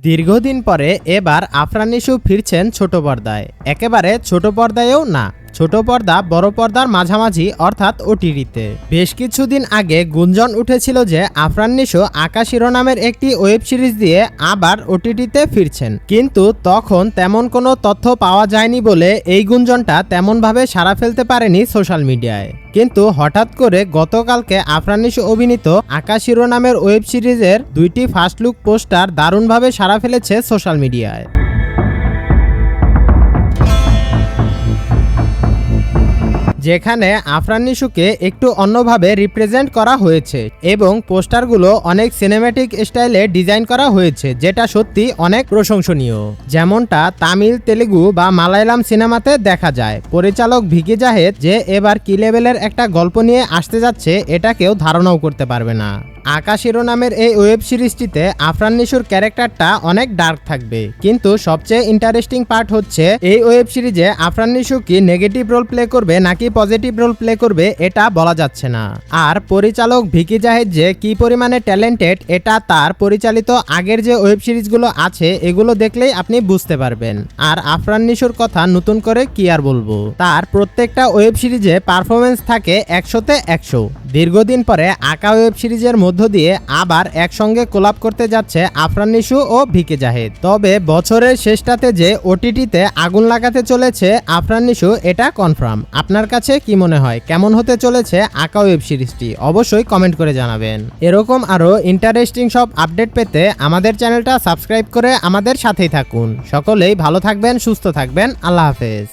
দীর্ঘদিন পরে এবার আফরান নিশু ফিরছেন ছোট পর্দায়। একেবারে ছোট পর্দায়ও না, ছোট পর্দা বড় পর্দার মাঝামাঝি অর্থাৎ ওটিটিতে। বেশ কিছুদিন আগে গুঞ্জন উঠেছিল যে আফরান নিশু আকাশ শিরোনামের একটি ওয়েব সিরিজ দিয়ে আবার ওটিটিতে ফিরছেন, কিন্তু তখন তেমন কোনো তথ্য পাওয়া যায়নি বলে এই গুঞ্জনটা তেমনভাবে সাড়া ফেলতে পারেনি সোশ্যাল মিডিয়ায়। কিন্তু হঠাৎ করে গতকালকে আফরান নিশু অভিনীত আকাশ শিরোনামের ওয়েব সিরিজের দুইটি ফার্স্ট লুক পোস্টার দারুণভাবে সাড়া ফেলেছে সোশ্যাল মিডিয়ায়। যেখানে আফরান নিশুকে একটু অন্যভাবে রিপ্রেজেন্ট করা হয়েছে এবং পোস্টারগুলো অনেক সিনেম্যাটিক স্টাইলে ডিজাইন করা হয়েছে, যেটা সত্যি অনেক প্রশংসনীয়। যেমনটা তামিল, তেলেগু বা মালায়ালাম সিনেমাতে দেখা যায়। পরিচালক ভিকি জাহেদ যে এবার কি লেভেলের একটা গল্প নিয়ে আসতে যাচ্ছে এটা কেউ ধারণাও করতে পারবে না। আকাশ শিরোনামের এই ওয়েব সিরিজটিতে আফরান নিশুর ক্যারেক্টারটা অনেক ডার্ক থাকবে, কিন্তু সবচেয়ে ইন্টারেস্টিং পার্ট হচ্ছে এই ওয়েব সিরিজে আফরান নিশু কি নেগেটিভ রোল প্লে করবে নাকি পজিটিভ রোল প্লে করবে এটা বলা যাচ্ছে না। আর পরিচালক ভিকি জাহেদ যে কি পরিমাণে ট্যালেন্টেড এটা তার পরিচালিত আগের যে ওয়েব সিরিজগুলো আছে এগুলো দেখলেই আপনি বুঝতে পারবেন। আর আফরান নিশুর কথা নতুন করে কি আর বলবো, তার প্রত্যেকটা ওয়েব সিরিজে পারফরমেন্স থাকে 100-তে 100। দীর্ঘদিন পরে আঁকা ওয়েব সিরিজের মধ্য দিয়ে আবার একসঙ্গে কোলাব করতে যাচ্ছে আফরান নিশু ও ভিকি জাহেদ। তবে বছরের শেষটাতে যে ওটিটিতে আগুন লাগাতে চলেছে আফরান নিশু এটা কনফার্ম। আপনার কাছে কি মনে হয় কেমন হতে চলেছে আঁকা ওয়েব সিরিজটি? অবশ্যই কমেন্ট করে জানাবেন। এরকম আরো ইন্টারেস্টিং সব আপডেট পেতে আমাদের চ্যানেলটা সাবস্ক্রাইব করে আমাদের সাথেই থাকুন। সকলেই ভালো থাকবেন, সুস্থ থাকবেন। আল্লাহ হাফেজ।